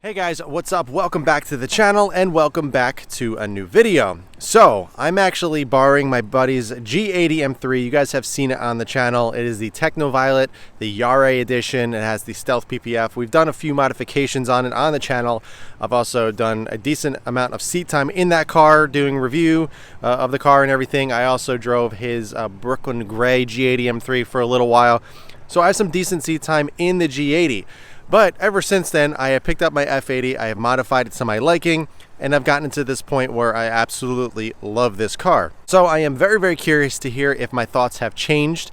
Hey guys, what's up? Welcome back to the channel and welcome back to a new video. So I'm actually borrowing my buddy's G80 M3. You guys have seen it on the channel. It is the Techno Violet, the Yare edition. It has the Stealth PPF. We've done a few modifications on it on the channel. I've also done a decent amount of seat time in that car, doing review of the car and everything. I also drove his Brooklyn Gray G80 M3 for a little while. So I have some decent seat time in the G80. But ever since then, I have picked up my F80, I have modified it to my liking, and I've gotten to this point where I absolutely love this car. So I am very, very curious to hear if my thoughts have changed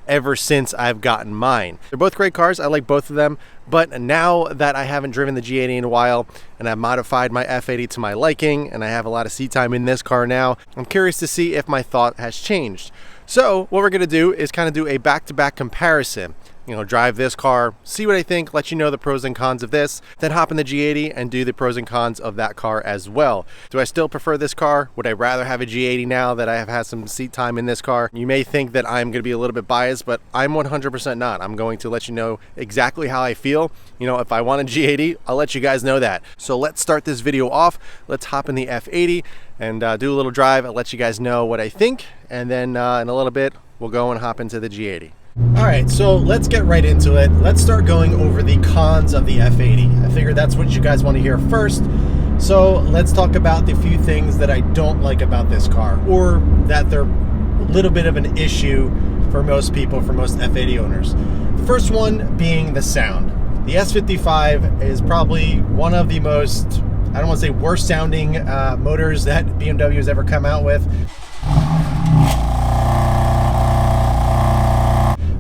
ever since I've gotten mine. They're both great cars, I like both of them, but now that I haven't driven the G80 in a while, and I've modified my F80 to my liking, and I have a lot of seat time in this car now, I'm curious to see if my thought has changed. So what we're gonna do is kind of do a back-to-back comparison. You know, drive this car, see what I think, let you know the pros and cons of this, then hop in the G80 and do the pros and cons of that car as well. Do I still prefer this car? Would I rather have a G80 now that I have had some seat time in this car? You may think that I'm going to be a little bit biased, but I'm 100% not. I'm going to let you know exactly how I feel. You know, if I want a G80, I'll let you guys know that. So let's start this video off. Let's hop in the F80 and do a little drive. I'll let you guys know what I think, and then in a little bit, we'll go and hop into the G80. All right, so let's get right into it. Let's start going over the cons of the F80. I figured that's what you guys want to hear first. So let's talk about the few things that I don't like about this car, or that they're a little bit of an issue for most people, for most F80 owners. The first one being the sound. The S55 is probably one of the most, I don't want to say worst sounding motors that BMW has ever come out with.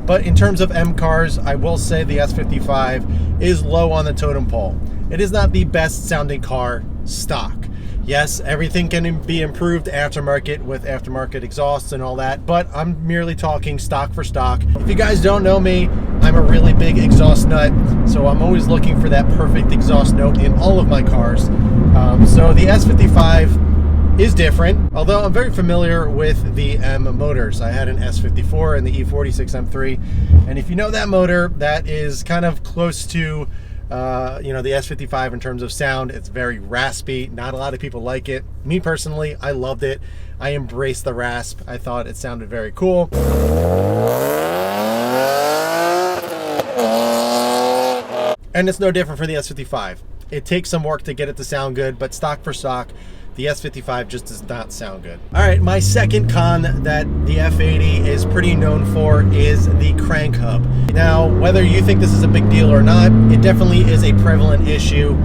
But in terms of M cars, I will say the S55 is low on the totem pole. It is not the best sounding car stock. Yes, everything can be improved aftermarket with aftermarket exhausts and all that, but I'm merely talking stock for stock. If you guys don't know me, I'm a really big exhaust nut, so I'm always looking for that perfect exhaust note in all of my cars. So the S55 is different, although I'm very familiar with the M motors. I had an S54 and the E46 M3, and if you know that motor, that is kind of close to you know, the S55 in terms of sound. It's very raspy. Not a lot of people like it. Me personally, I loved it. I embraced the rasp. I thought it sounded very cool. And it's no different for the S55. It takes some work to get it to sound good, but stock for stock, the S55 just does not sound good. All right, my second con that the F80 is pretty known for is the crank hub. Now, whether you think this is a big deal or not, it definitely is a prevalent issue,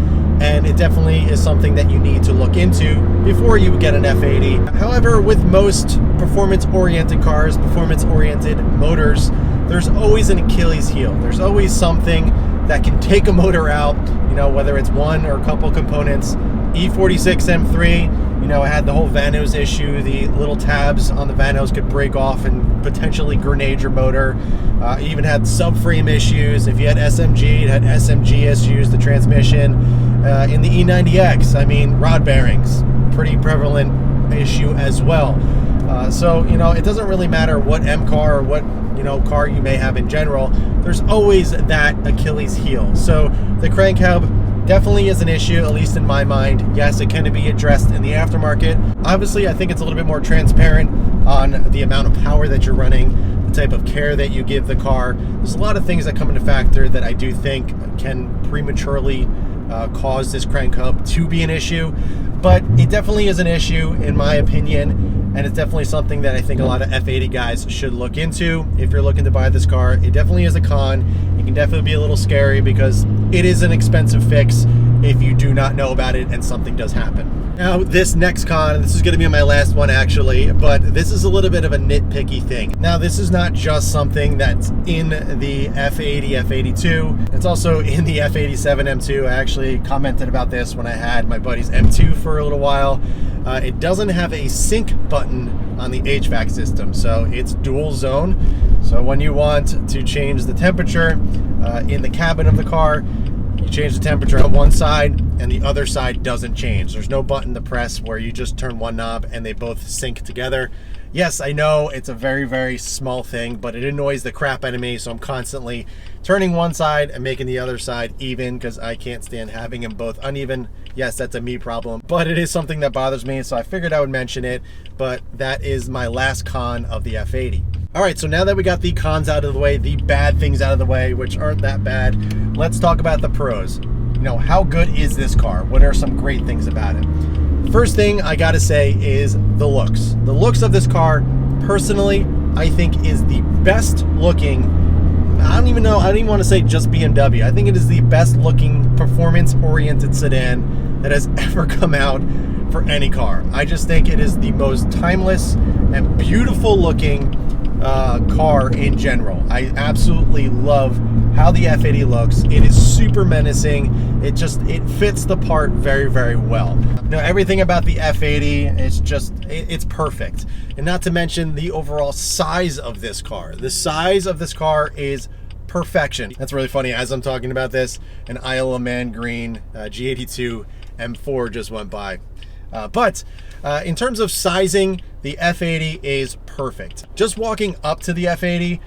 and it definitely is something that you need to look into before you get an F80. However, with most performance-oriented cars, performance-oriented motors, there's always an Achilles heel. There's always something that can take a motor out, you know, whether it's one or a couple components. E46 M3, you know, it had the whole vanos issue. The little tabs on the vanos could break off and potentially grenade your motor. It even had subframe issues. If you had SMG, it had SMG issues, the transmission. In the E90X, I mean, rod bearings, pretty prevalent issue as well. So, you know, it doesn't really matter what M car or what, you know, car you may have in general, there's always that Achilles heel. So the crank hub definitely is an issue, at least in my mind. Yes, it can be addressed in the aftermarket. Obviously, I think it's a little bit more transparent on the amount of power that you're running, the type of care that you give the car. There's a lot of things that come into factor that I do think can prematurely cause this crank hub to be an issue. But it definitely is an issue, in my opinion, and it's definitely something that I think a lot of F80 guys should look into. If you're looking to buy this car, it definitely is a con. It can definitely be a little scary because it is an expensive fix if you do not know about it and something does happen. Now, this next con, this is going to be my last one actually, but this is a little bit of a nitpicky thing. Now, this is not just something that's in the F80, F82, it's also in the F87 M2. I actually commented about this when I had my buddy's M2 for a little while. It doesn't have a sync button on the HVAC system, so it's dual zone. So when you want to change the temperature in the cabin of the car, You change the temperature on one side and the other side doesn't change. There's no button to press where you just turn one knob and they both sync together. Yes, I know it's a very, very small thing, but it annoys the crap out of me, so I'm constantly turning one side and making the other side even because I can't stand having them both uneven. Yes, that's a me problem, but it is something that bothers me, so I figured I would mention it, but that is my last con of the F80. All right, so now that we got the cons out of the way, the bad things out of the way, which aren't that bad, let's talk about the pros. You know, how good is this car? What are some great things about it? First thing I gotta say is the looks. The looks of this car, personally, I think is the best looking, I don't even want to say just BMW. I think it is the best looking performance-oriented sedan that has ever come out for any car. I just think it is the most timeless and beautiful looking car in general. I absolutely love how the F80 looks. It is super menacing. It fits the part very, very well. You know, everything about the F80 is just, it's perfect. And not to mention the overall size of this car. The size of this car is perfection. That's really funny. As I'm talking about this, an Isle of Man green G82 M3 just went by. But in terms of sizing, the F80 is perfect. Just walking up to the F80,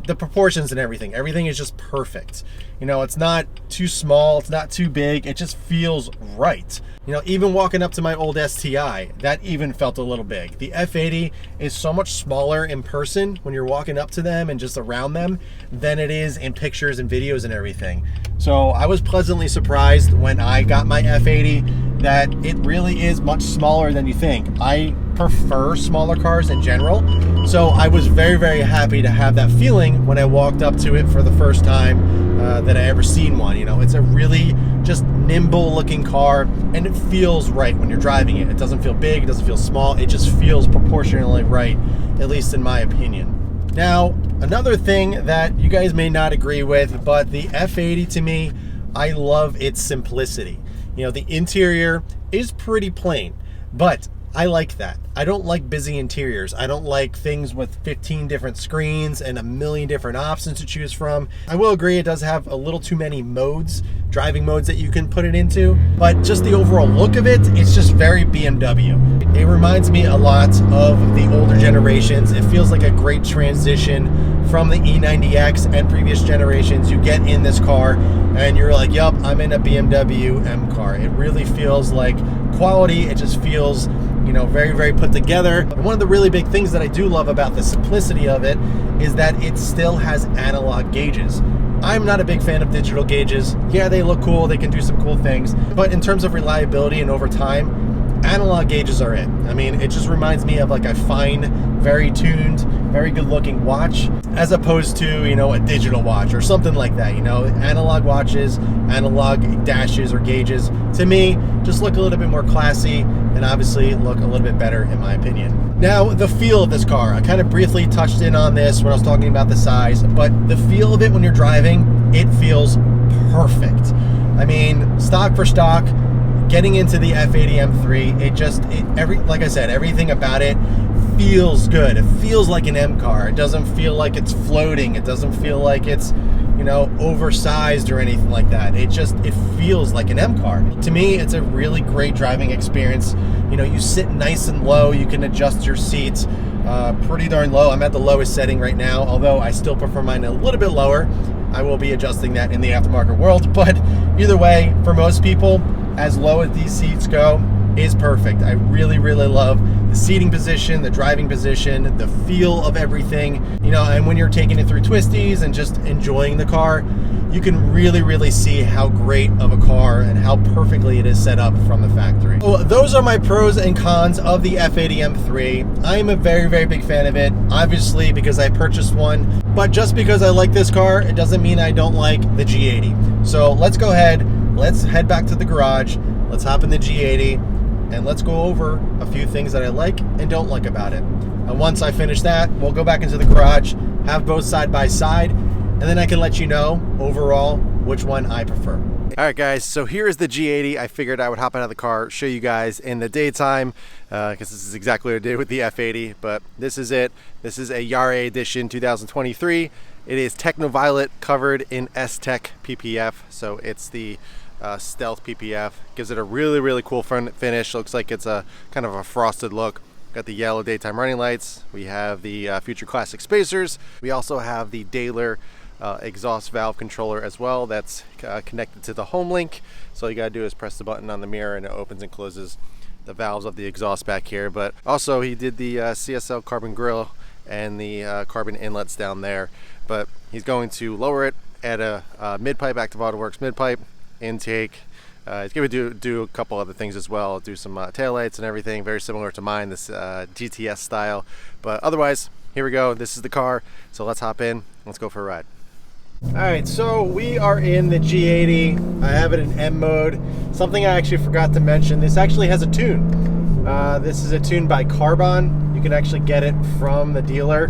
the proportions and everything is just perfect. You know, it's not too small, it's not too big, it just feels right. You know, even walking up to my old STI, that even felt a little big. The F80 is so much smaller in person when you're walking up to them and just around them than it is in pictures and videos and everything. So I was pleasantly surprised when I got my F80 that it really is much smaller than you think. I prefer smaller cars in general, so I was very, very happy to have that feeling when I walked up to it for the first time that I ever seen one. You know, it's a really just nimble looking car, and it feels right when you're driving it. It doesn't feel big, it doesn't feel small, it just feels proportionally right, at least in my opinion. Now, another thing that you guys may not agree with, but the F80 to me, I love its simplicity. You know, the interior is pretty plain, but I like that. I don't like busy interiors. I don't like things with 15 different screens and a million different options to choose from. I will agree it does have a little too many modes, driving modes that you can put it into, but just the overall look of it, it's just very BMW. It reminds me a lot of the older generations. It feels like a great transition from the E90X and previous generations. You get in this car and you're like, yup, I'm in a BMW M car. It really feels like quality. It just feels, you know, very, very put together. And one of the really big things that I do love about the simplicity of it is that it still has analog gauges. I'm not a big fan of digital gauges. Yeah, they look cool, they can do some cool things, but in terms of reliability and over time, analog gauges are it. I mean, it just reminds me of like a fine, very tuned, very good looking watch, as opposed to, you know, a digital watch or something like that. You know, analog watches, analog dashes or gauges, to me, just look a little bit more classy and obviously look a little bit better in my opinion. Now, the feel of this car, I kind of briefly touched in on this when I was talking about the size, but the feel of it when you're driving, it feels perfect. I mean, stock for stock, getting into the F80 M3, like I said, everything about it feels good. It feels like an M car. It doesn't feel like it's floating. It doesn't feel like it's, you know, oversized or anything like that. It feels like an M car. To me, it's a really great driving experience. You know, you sit nice and low. You can adjust your seats pretty darn low. I'm at the lowest setting right now, although I still prefer mine a little bit lower. I will be adjusting that in the aftermarket world, but either way, for most people, as low as these seats go, is perfect. I really, really love the seating position, the driving position, the feel of everything, you know, and when you're taking it through twisties and just enjoying the car, you can really, really see how great of a car and how perfectly it is set up from the factory. So those are my pros and cons of the F80 M3. I am a very, very big fan of it, obviously because I purchased one, but just because I like this car, it doesn't mean I don't like the G80. So let's go ahead, let's head back to the garage, let's hop in the G80, and let's go over a few things that I like and don't like about it. And once I finish that, we'll go back into the garage, have both side by side, and then I can let you know overall which one I prefer. All right, guys, so here is the G80. I figured I would hop out of the car, show you guys in the daytime, because this is exactly what I did with the F80, but this is it. This is a Yare Edition 2023, It is Technoviolet covered in S-Tech PPF, so it's the stealth PPF. Gives it a really cool front finish. Looks like it's a kind of a frosted look. Got the yellow daytime running lights. We have the Future Classic spacers. We also have the Daler exhaust valve controller as well. That's connected to the home link. So all you gotta do is press the button on the mirror and it opens and closes the valves of the exhaust back here. But also he did the CSL carbon grille and the carbon inlets down there. But he's going to lower it, add a mid-pipe, Active Auto Works mid-pipe, intake. He's going to do a couple other things as well, do some taillights and everything, very similar to mine, this GTS style. But otherwise, here we go. This is the car. So let's hop in. Let's go for a ride. All right, so we are in the G80. I have it in M mode. Something I actually forgot to mention, this actually has a tune. This is a tune by Carbon. You can actually get it from the dealer.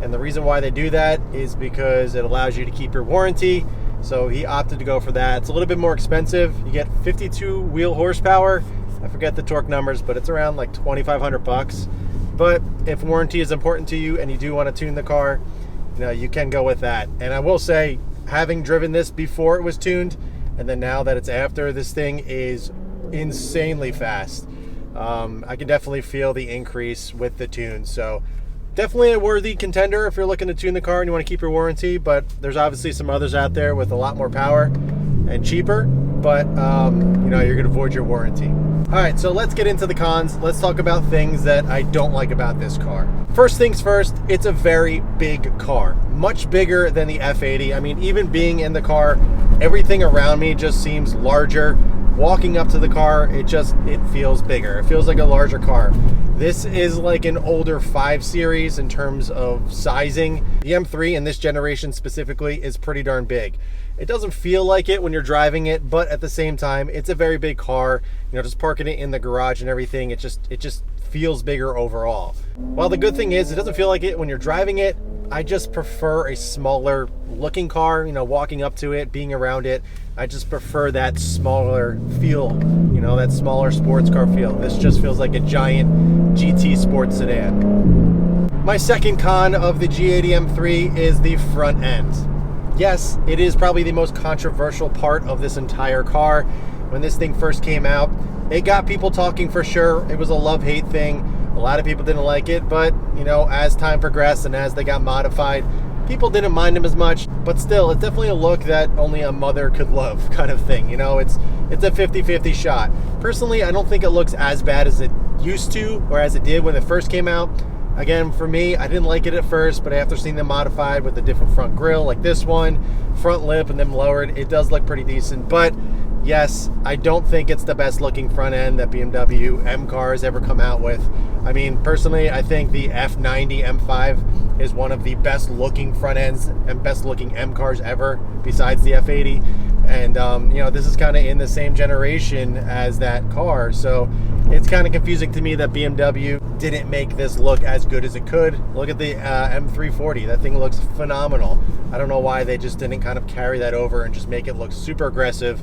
And the reason why they do that is because it allows you to keep your warranty. So he opted to go for that. It's a little bit more expensive. You get 52 wheel horsepower. I forget the torque numbers, but it's around like 2,500 bucks. But if warranty is important to you and you do want to tune the car, you know, you can go with that. And I will say, having driven this before it was tuned, and then now that it's after, this thing is insanely fast. I can definitely feel the increase with the tune. So definitely a worthy contender if you're looking to tune the car and you want to keep your warranty, but there's obviously some others out there with a lot more power and cheaper, but you know, you're going to void your warranty. All right, so let's get into the cons. Let's talk about things that I don't like about this car. First things first, it's a very big car, much bigger than the F80. I mean, even being in the car, everything around me just seems larger. Walking up to the car, it feels bigger. It feels like a larger car. This is like an older 5 Series in terms of sizing. The M3 in this generation specifically is pretty darn big. It doesn't feel like it when you're driving it, but at the same time, it's a very big car. You know, just parking it in the garage and everything, it just feels bigger overall. While the good thing is, it doesn't feel like it when you're driving it. I just prefer a smaller looking car, you know, walking up to it, being around it. I just prefer that smaller feel, you know, that smaller sports car feel. This just feels like a giant GT sports sedan. My second con of the G80 M3 is the front end. Yes, it is probably the most controversial part of this entire car. When this thing first came out, it got people talking for sure. It was a love-hate thing. A lot of people didn't like it, but you know, as time progressed and as they got modified, people didn't mind them as much. But still, it's definitely a look that only a mother could love, kind of thing. You know, it's a 50-50 shot. Personally, I don't think it looks as bad as it used to, or as it did when it first came out. Again, for me, I didn't like it at first, but after seeing them modified with the different front grille, like this one, front lip, and then lowered, it does look pretty decent. But yes, I don't think it's the best looking front end that BMW M cars ever come out with. I mean, personally, I think the F90 M3 is one of the best looking front ends and best looking M cars ever, besides the F80. And you know, this is kind of in the same generation as that car, so it's kind of confusing to me that BMW didn't make this look as good as it could. Look at the M340. That thing looks phenomenal. I don't know why they just didn't kind of carry that over and just make it look super aggressive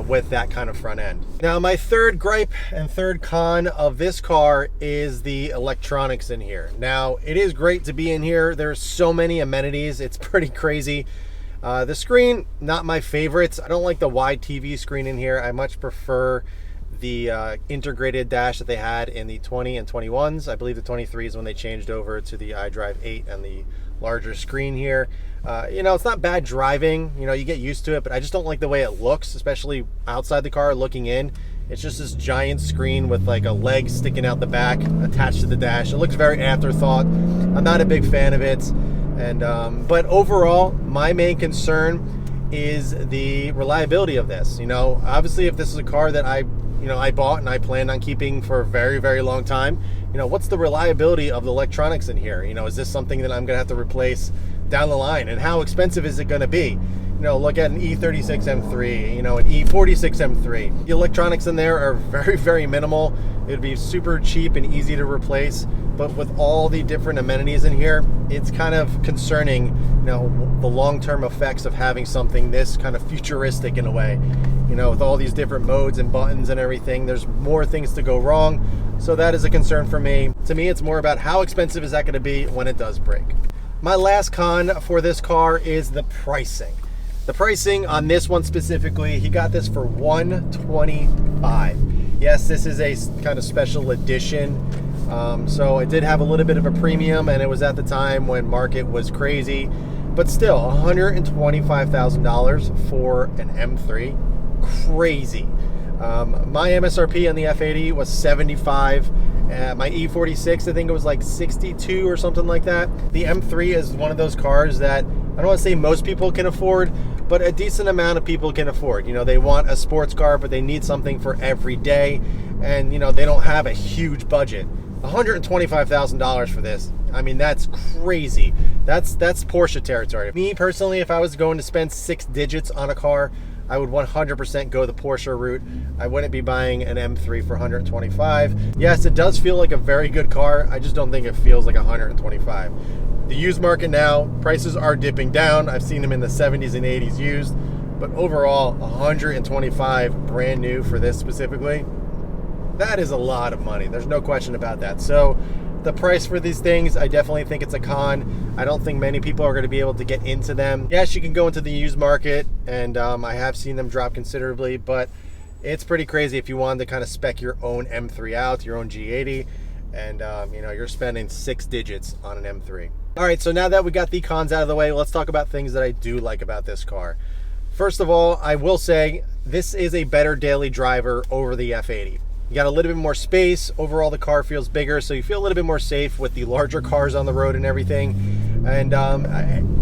with that kind of front end. Now, my third gripe and third con of this car is the electronics in here. Now, it is great to be in here. There's so many amenities. It's pretty crazy. The screen, not my favorites. I don't like the wide TV screen in here. I much prefer the integrated dash that they had in the 20 and 21s. I believe the 23 is when they changed over to the iDrive 8 and the larger screen here. You know, it's not bad driving. You know, you get used to it, but I just don't like the way it looks, especially outside the car looking in. It's just this giant screen with like a leg sticking out the back attached to the dash. It looks very afterthought. I'm not a big fan of it. And but overall, my main concern is the reliability of this. You know, obviously, if this is a car that I bought and I plan on keeping for a very, very long time, you know, what's the reliability of the electronics in here? You know, is this something that I'm gonna have to replace down the line, and how expensive is it gonna be? You know, look at an E36 M3, you know, an E46 M3. The electronics in there are very, very minimal. It'd be super cheap and easy to replace, but with all the different amenities in here, it's kind of concerning, you know, the long-term effects of having something this kind of futuristic in a way. You know, with all these different modes and buttons and everything, there's more things to go wrong. So that is a concern for me. To me, it's more about how expensive is that going to be when it does break. My last con for this car is the pricing. The pricing on this one specifically, he got this for $125. Yes, this is a kind of special edition. So it did have a little bit of a premium, and it was at the time when market was crazy, but still $125,000 for an M3, crazy. My MSRP on the F80 was 75. My E46, I think it was like 62 or something like that. The M3 is one of those cars that I don't want to say most people can afford, but a decent amount of people can afford. You know, they want a sports car, but they need something for every day, and you know, they don't have a huge budget. $125,000 for this. I mean, that's crazy. That's Porsche territory. Me personally, if I was going to spend 6 digits on a car, I would 100% go the Porsche route. I wouldn't be buying an M3 for 125. Yes, it does feel like a very good car. I just don't think it feels like 125. The used market now, prices are dipping down. I've seen them in the 70s and 80s used, but overall, 125 brand new for this specifically. That is a lot of money. There's no question about that. So the price for these things, I definitely think it's a con. I don't think many people are going to be able to get into them. Yes, you can go into the used market, and I have seen them drop considerably, but it's pretty crazy if you wanted to kind of spec your own M3 out, your own G80, and you know, you're spending 6 digits on an M3. All right, so now that we got the cons out of the way, let's talk about things that I do like about this car. First of all, I will say this is a better daily driver over the F80. You got a little bit more space. Overall, the car feels bigger, so you feel a little bit more safe with the larger cars on the road and everything. And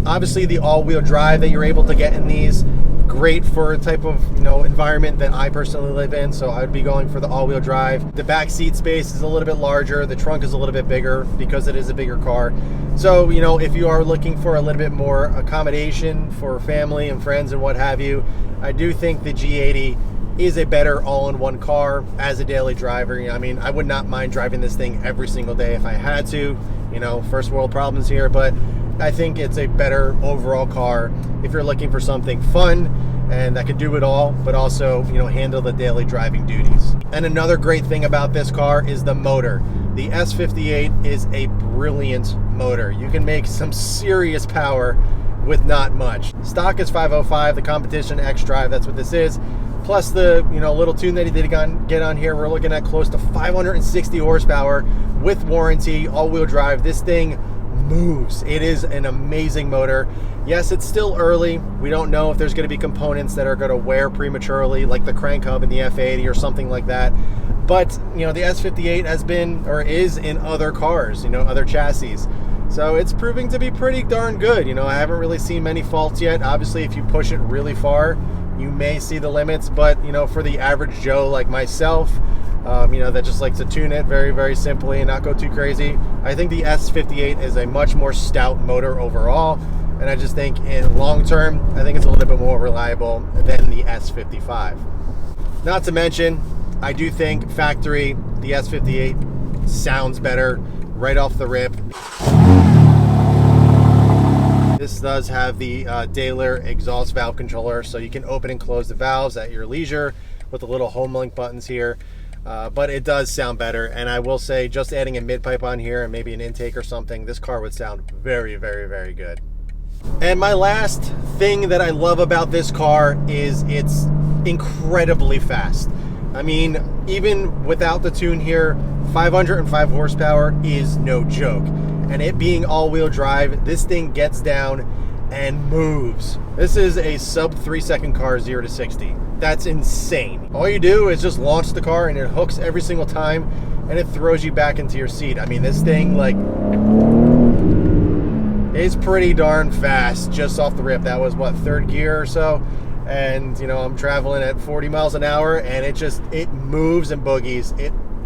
obviously, the all-wheel drive that you're able to get in these, great for a type of, you know, environment that I personally live in. So I would be going for the all-wheel drive. The back seat space is a little bit larger. The trunk is a little bit bigger because it is a bigger car. So, you know, if you are looking for a little bit more accommodation for family and friends and what have you, I do think the G80 is a better all-in-one car as a daily driver. You know, I mean, I would not mind driving this thing every single day if I had to. You know, first world problems here, but I think it's a better overall car if you're looking for something fun and that can do it all, but also, you know, handle the daily driving duties. And another great thing about this car is the motor. The S58 is a brilliant motor. You can make some serious power with not much. Stock is 505, the competition X Drive, that's what this is. Plus the, you know, little tune that he did get on here, we're looking at close to 560 horsepower with warranty, all-wheel drive. This thing moves. It is an amazing motor. Yes, it's still early. We don't know if there's going to be components that are going to wear prematurely, like the crank hub in the F80 or something like that. But, you know, the S58 has been, or is in other cars, you know, other chassis. So it's proving to be pretty darn good. You know, I haven't really seen many faults yet. Obviously, if you push it really far, you may see the limits, but you know, for the average Joe like myself, you know, that just likes to tune it very, very simply and not go too crazy, I think the S58 is a much more stout motor overall, and I just think in long term, I think it's a little bit more reliable than the S55. Not to mention, I do think factory, the S58 sounds better right off the rip. This does have the Daler exhaust valve controller, so you can open and close the valves at your leisure with the little home link buttons here. But it does sound better, and I will say, just adding a mid-pipe on here and maybe an intake or something, this car would sound very, very, very good. And my last thing that I love about this car is it's incredibly fast. I mean, even without the tune here, 505 horsepower is no joke. And it being all-wheel drive, this thing gets down and moves. This is a sub 3-second car, 0 to 60. That's insane. All you do is just launch the car and it hooks every single time and it throws you back into your seat. I mean, this thing, like, is pretty darn fast just off the rip. That was, what, 3rd gear or so? And, you know, I'm traveling at 40 miles an hour and it moves and boogies.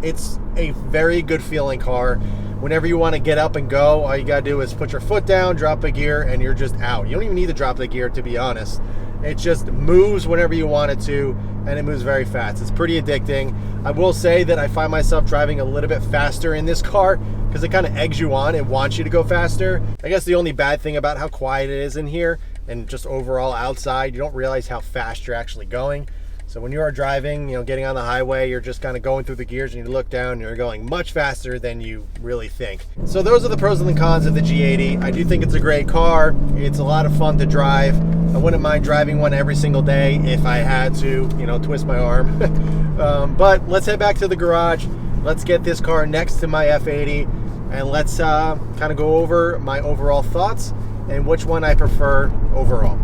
It's a very good feeling car. Whenever you want to get up and go, all you got to do is put your foot down, drop a gear, and you're just out. You don't even need to drop the gear, to be honest. It just moves whenever you want it to, and it moves very fast. It's pretty addicting. I will say that I find myself driving a little bit faster in this car because it kind of eggs you on and wants you to go faster. I guess the only bad thing about how quiet it is in here and just overall outside, you don't realize how fast you're actually going. So when you are driving, getting on the highway, you're just kind of going through the gears and you look down and you're going much faster than you really think. So those are the pros and the cons of the G80. I do think it's a great car. It's a lot of fun to drive. I wouldn't mind driving one every single day if I had to, twist my arm. But let's head back to the garage. Let's get this car next to my F80 and let's kind of go over my overall thoughts and which one I prefer overall.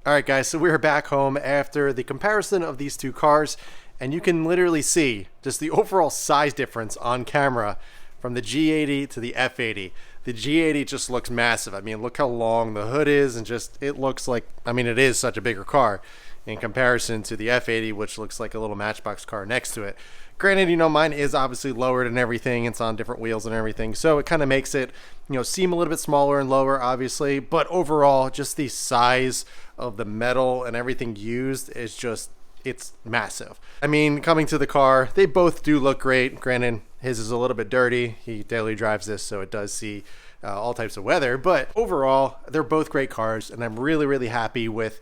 All right, guys, so we're back home after the comparison of these two cars, and you can literally see just the overall size difference on camera from the G80 to the F80. The G80 just looks massive. I mean, look how long the hood is, and just it looks like, I mean, it is such a bigger car in comparison to the F80, which looks like a little Matchbox car next to it. Granted, mine is obviously lowered and everything. It's on different wheels and everything. So it kind of makes it, seem a little bit smaller and lower, obviously. But overall, just the size of the metal and everything used is just, it's massive. I mean, coming to the car, they both do look great. Granted, his is a little bit dirty. He daily drives this, so it does see all types of weather. But overall, they're both great cars, and I'm really, really happy with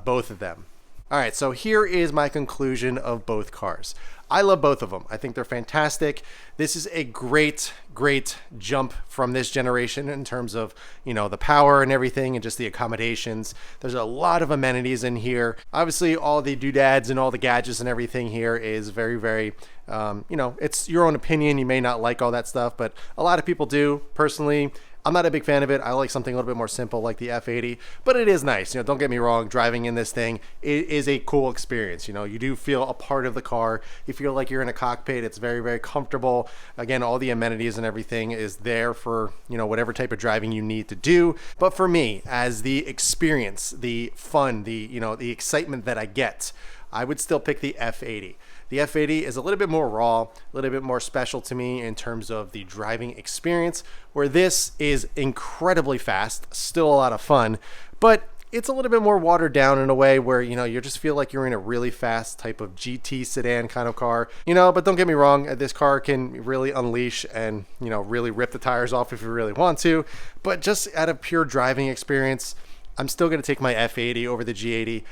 both of them. All right, so here is my conclusion of both cars. I love both of them. I think they're fantastic. This is a great, great jump from this generation in terms of, the power and everything and just the accommodations. There's a lot of amenities in here. Obviously, all the doodads and all the gadgets and everything here is very, very, it's your own opinion. You may not like all that stuff, but a lot of people do. Personally, I'm not a big fan of it. I like something a little bit more simple like the F80, but it is nice. Don't get me wrong, driving in this thing, it is a cool experience. You do feel a part of the car. You feel like you're in a cockpit. It's very, very comfortable. Again, all the amenities and everything is there for, whatever type of driving you need to do. But for me, as the experience, the fun, the excitement that I get, I would still pick the F80. The F80 is a little bit more raw, a little bit more special to me in terms of the driving experience, where this is incredibly fast, still a lot of fun, but it's a little bit more watered down in a way where, you just feel like you're in a really fast type of GT sedan kind of car, but don't get me wrong, this car can really unleash and, really rip the tires off if you really want to, but just out of pure driving experience, I'm still going to take my F80 over the G80.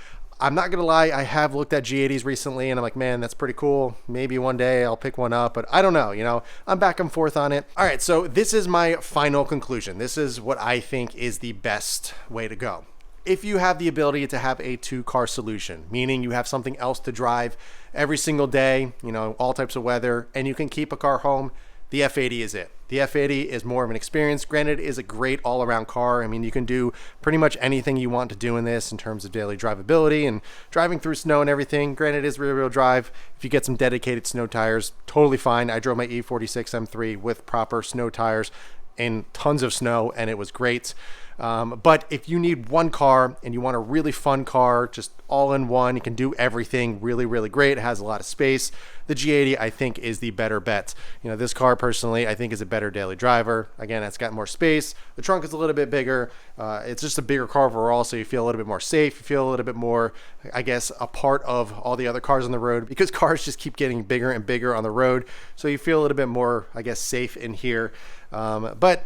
I'm not gonna lie, I have looked at G80s recently and I'm like, man, that's pretty cool. Maybe one day I'll pick one up, but I don't know, I'm back and forth on it. All right, so this is my final conclusion. This is what I think is the best way to go. If you have the ability to have a two-car solution, meaning you have something else to drive every single day, all types of weather, and you can keep a car home, the F80 is it. The F80 is more of an experience. Granted, it is a great all-around car. I mean, you can do pretty much anything you want to do in this in terms of daily drivability and driving through snow and everything. Granted, it is rear-wheel drive. If you get some dedicated snow tires, totally fine. I drove my E46 M3 with proper snow tires in tons of snow, and it was great. But if you need one car and you want a really fun car, just all in one, you can do everything really, really great. It has a lot of space. The G80, I think, is the better bet. This car personally, I think is a better daily driver. Again, it's got more space. The trunk is a little bit bigger. It's just a bigger car overall, so you feel a little bit more safe. You feel a little bit more, I guess, a part of all the other cars on the road because cars just keep getting bigger and bigger on the road. So you feel a little bit more, I guess, safe in here. But,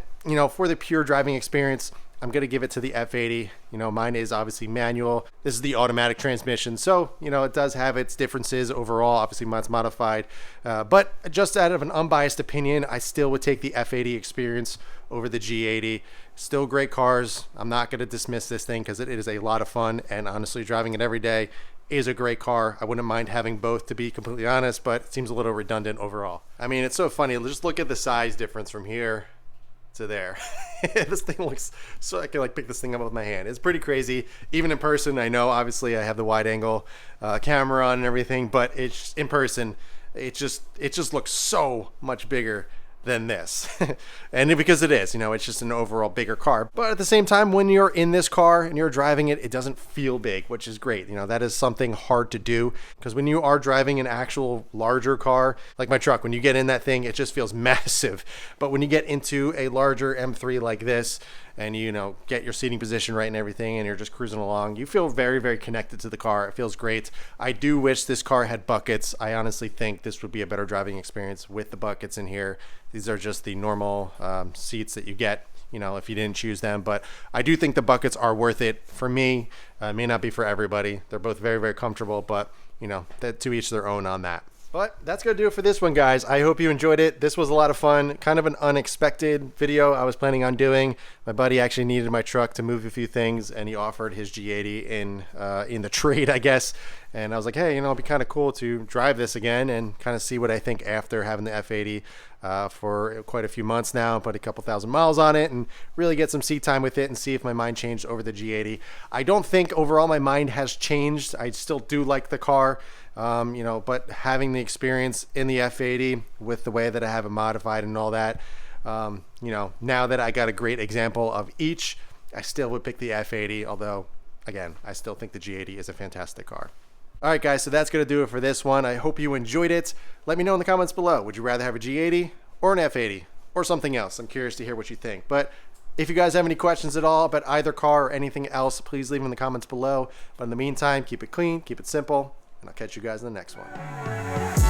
for the pure driving experience, I'm going to give it to the F80. Mine is obviously manual. This is the automatic transmission. So, it does have its differences overall. Obviously, mine's modified. But just out of an unbiased opinion, I still would take the F80 experience over the G80. Still great cars. I'm not going to dismiss this thing because it is a lot of fun. And honestly, driving it every day is a great car. I wouldn't mind having both, to be completely honest, but it seems a little redundant overall. I mean, it's so funny. Just look at the size difference from here to there. This thing looks so, I can pick this thing up with my hand. It's pretty crazy. Even in person, I know obviously I have the wide angle camera on and everything, but it's in person, it just looks so much bigger than this. And because it is, it's just an overall bigger car. But at the same time, when you're in this car and you're driving it, it doesn't feel big, which is great. That is something hard to do because when you are driving an actual larger car, like my truck, when you get in that thing, it just feels massive. But when you get into a larger M3 like this, and you get your seating position right and everything, and you're just cruising along, you feel very, very connected to the car. It feels great. I do wish this car had buckets. I honestly think this would be a better driving experience with the buckets in here. These are just the normal seats that you get, if you didn't choose them. But I do think the buckets are worth it for me. It may not be for everybody. They're both very, very comfortable, but you know, that to each their own on that. But that's going to do it for this one, guys. I hope you enjoyed it. This was a lot of fun. Kind of an unexpected video I was planning on doing. My buddy actually needed my truck to move a few things, and he offered his G80 in the trade, I guess. And I was like, hey, you know, it'd be kind of cool to drive this again and kind of see what I think after having the F80 for quite a few months now, put a couple thousand miles on it, and really get some seat time with it and see if my mind changed over the G80. I don't think overall my mind has changed. I still do like the car. You know, but having the experience in the F80 with the way that I have it modified and all that, you know, now that I got a great example of each, I still would pick the F80, although, again, I still think the G80 is a fantastic car. All right, guys, so that's going to do it for this one. I hope you enjoyed it. Let me know in the comments below. Would you rather have a G80 or an F80 or something else? I'm curious to hear what you think. But if you guys have any questions at all about either car or anything else, please leave them in the comments below. But in the meantime, keep it clean, keep it simple, and I'll catch you guys in the next one.